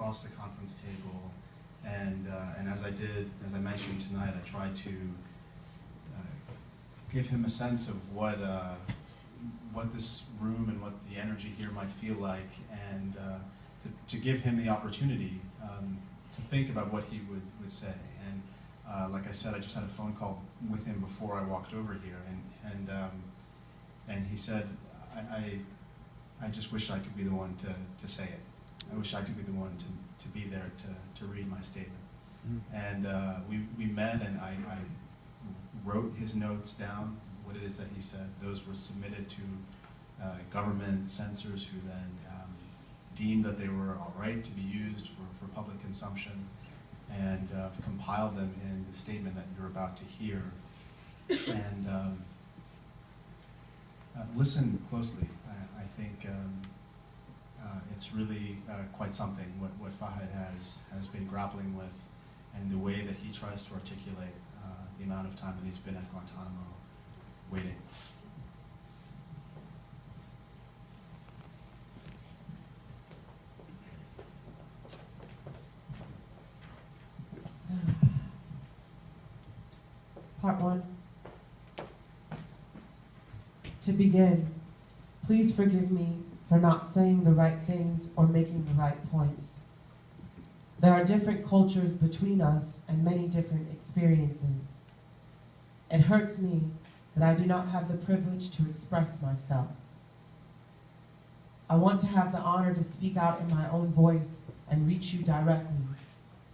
across the conference table, and as I mentioned tonight, I tried to give him a sense of what this room and what the energy here might feel like, and to give him the opportunity to think about what he would say. And like I said, I just had a phone call with him before I walked over here, and he said, I just wish I could be the one to say it. I wish I could be the one to be there to read my statement. And we met, and I wrote his notes down, what it is that he said. Those were submitted to government censors, who then deemed that they were all right to be used for public consumption, and compiled them in the statement that you're about to hear. And listen closely. I think it's really quite something what Fahd has been grappling with, and the way that he tries to articulate the amount of time that he's been at Guantanamo waiting. Part 1. To begin, please forgive me for not saying the right things or making the right points. There are different cultures between us and many different experiences. It hurts me that I do not have the privilege to express myself. I want to have the honor to speak out in my own voice and reach you directly,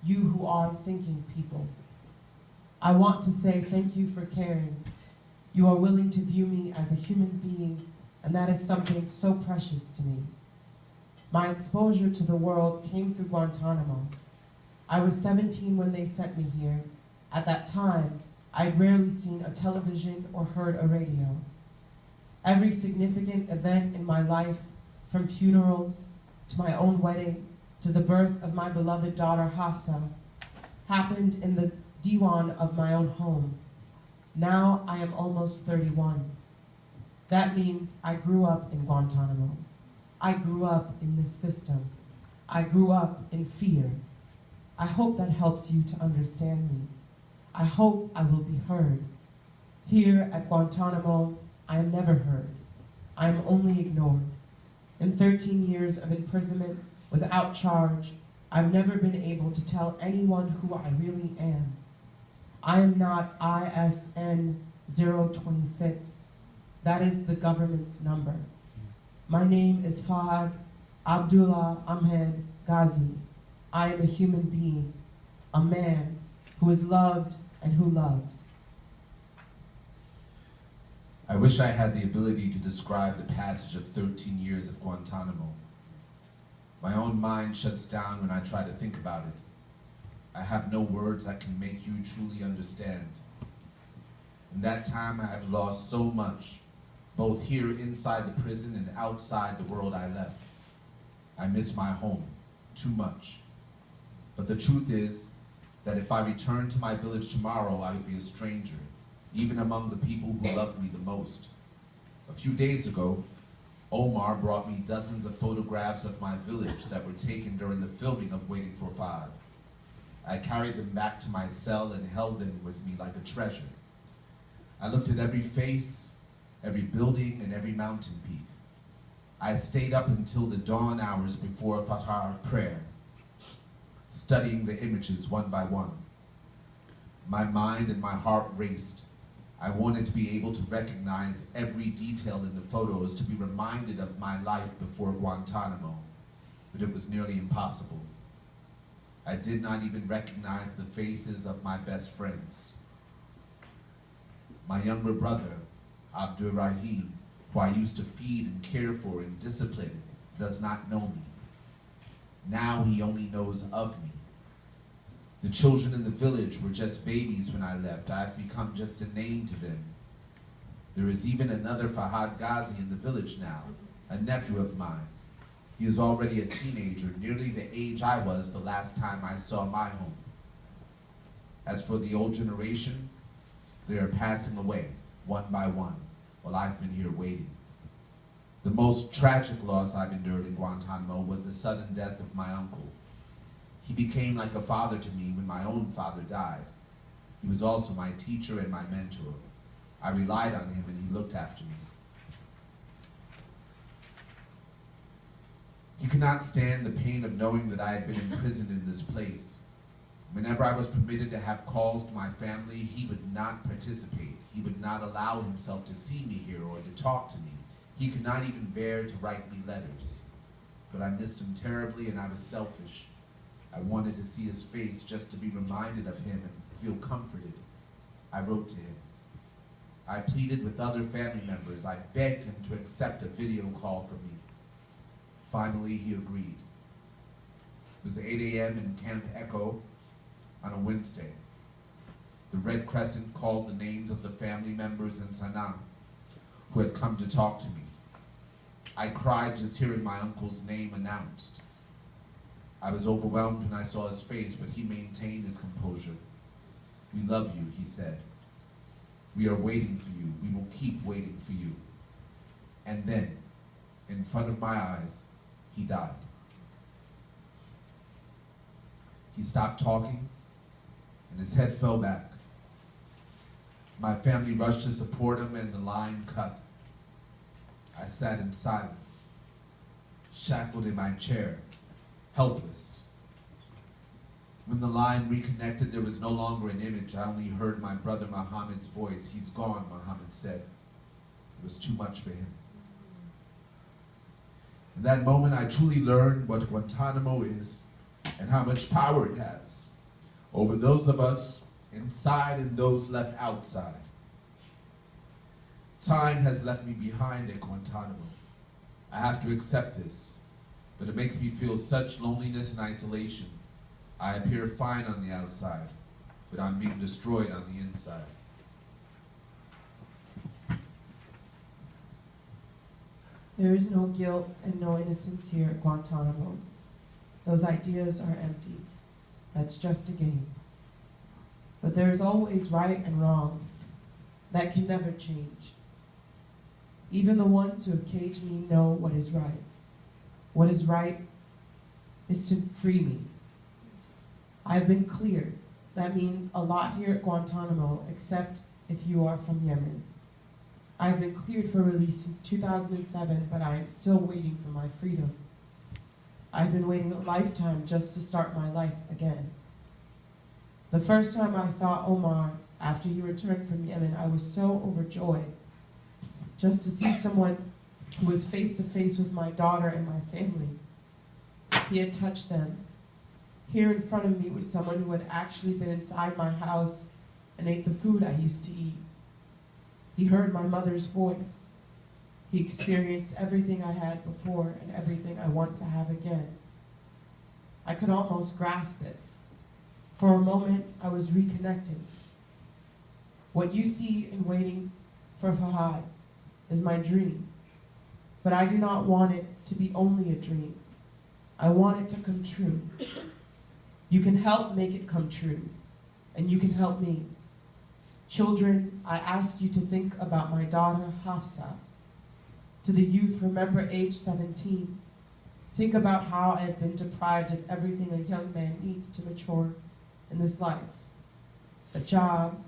you who are thinking people. I want to say thank you for caring. You are willing to view me as a human being, and that is something so precious to me. My exposure to the world came through Guantanamo. I was 17 when they sent me here. At that time, I'd rarely seen a television or heard a radio. Every significant event in my life, from funerals to my own wedding to the birth of my beloved daughter Hafsa, happened in the diwan of my own home. Now I am almost 31. That means I grew up in Guantanamo. I grew up in this system. I grew up in fear. I hope that helps you to understand me. I hope I will be heard. Here at Guantanamo, I am never heard. I am only ignored. In 13 years of imprisonment without charge, I've never been able to tell anyone who I really am. I am not ISN 026. That is the government's number. My name is Fahd Abdullah Ahmed Ghazy. I am a human being, a man who is loved and who loves. I wish I had the ability to describe the passage of 13 years of Guantanamo. My own mind shuts down when I try to think about it. I have no words that can make you truly understand. In that time, I have lost so much, both here inside the prison and outside the world I left. I miss my home too much. But the truth is that if I returned to my village tomorrow, I would be a stranger, even among the people who loved me the most. A few days ago, Omar brought me dozens of photographs of my village that were taken during the filming of Waiting for Fahd. I carried them back to my cell and held them with me like a treasure. I looked at every face, every building, and every mountain peak. I stayed up until the dawn hours before Fajr prayer, studying the images one by one. My mind and my heart raced. I wanted to be able to recognize every detail in the photos, to be reminded of my life before Guantanamo, but it was nearly impossible. I did not even recognize the faces of my best friends. My younger brother, Abdur Rahim, who I used to feed and care for and discipline, does not know me. Now he only knows of me. The children in the village were just babies when I left. I have become just a name to them. There is even another Fahd Ghazy in the village now, a nephew of mine. He is already a teenager, nearly the age I was the last time I saw my home. As for the old generation, they are passing away, one by one, while I've been here waiting. The most tragic loss I've endured in Guantanamo was the sudden death of my uncle. He became like a father to me when my own father died. He was also my teacher and my mentor. I relied on him and he looked after me. He could not stand the pain of knowing that I had been imprisoned in this place. Whenever I was permitted to have calls to my family, he would not participate. He would not allow himself to see me here or to talk to me. He could not even bear to write me letters. But I missed him terribly and I was selfish. I wanted to see his face just to be reminded of him and feel comforted. I wrote to him. I pleaded with other family members. I begged him to accept a video call from me. Finally, he agreed. It was 8 a.m. in Camp Echo on a Wednesday. The Red Crescent called the names of the family members in Sanaa who had come to talk to me. I cried just hearing my uncle's name announced. I was overwhelmed when I saw his face, but he maintained his composure. "We love you," he said. "We are waiting for you. We will keep waiting for you." And then, in front of my eyes, he died. He stopped talking, and his head fell back. My family rushed to support him, and the line cut. I sat in silence, shackled in my chair, helpless. When the line reconnected, there was no longer an image. I only heard my brother Muhammad's voice. "He's gone," Muhammad said. It was too much for him. In that moment, I truly learned what Guantanamo is and how much power it has over those of us inside and those left outside. Time has left me behind at Guantanamo. I have to accept this, but it makes me feel such loneliness and isolation. I appear fine on the outside, but I'm being destroyed on the inside. There is no guilt and no innocence here at Guantanamo. Those ideas are empty. That's just a game. But there is always right and wrong. That can never change. Even the ones who have caged me know what is right. What is right is to free me. I've been cleared. That means a lot here at Guantanamo, except if you are from Yemen. I've been cleared for release since 2007, but I am still waiting for my freedom. I've been waiting a lifetime just to start my life again. The first time I saw Omar after he returned from Yemen, I was so overjoyed just to see someone who was face to face with my daughter and my family. He had touched them. Here in front of me was someone who had actually been inside my house and ate the food I used to eat. He heard my mother's voice. He experienced everything I had before and everything I want to have again. I could almost grasp it. For a moment, I was reconnecting. What you see in Waiting for Fahd is my dream, but I do not want it to be only a dream. I want it to come true. You can help make it come true, and you can help me. Children, I ask you to think about my daughter, Hafsa. To the youth, remember age 17. Think about how I have been deprived of everything a young man needs to mature in this life. A job,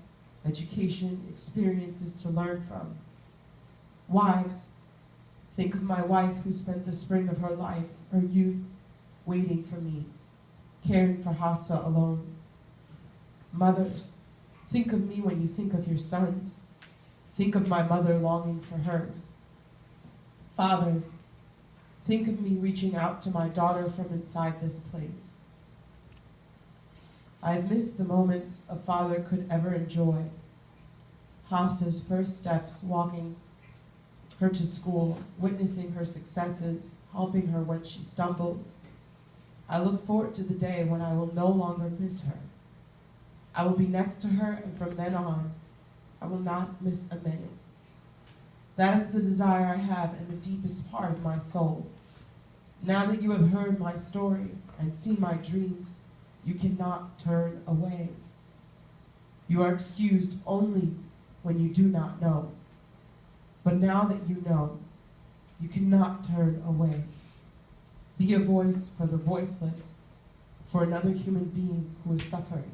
education, experiences to learn from. Wives, think of my wife who spent the spring of her life, her youth, waiting for me, caring for Hafsa alone. Mothers, think of me when you think of your sons. Think of my mother longing for hers. Fathers, think of me reaching out to my daughter from inside this place. I have missed the moments a father could ever enjoy. Hafsa's first steps, walking her to school, witnessing her successes, helping her when she stumbles. I look forward to the day when I will no longer miss her. I will be next to her, and from then on, I will not miss a minute. That is the desire I have in the deepest part of my soul. Now that you have heard my story and seen my dreams, you cannot turn away. You are excused only when you do not know. But now that you know, you cannot turn away. Be a voice for the voiceless, for another human being who is suffering.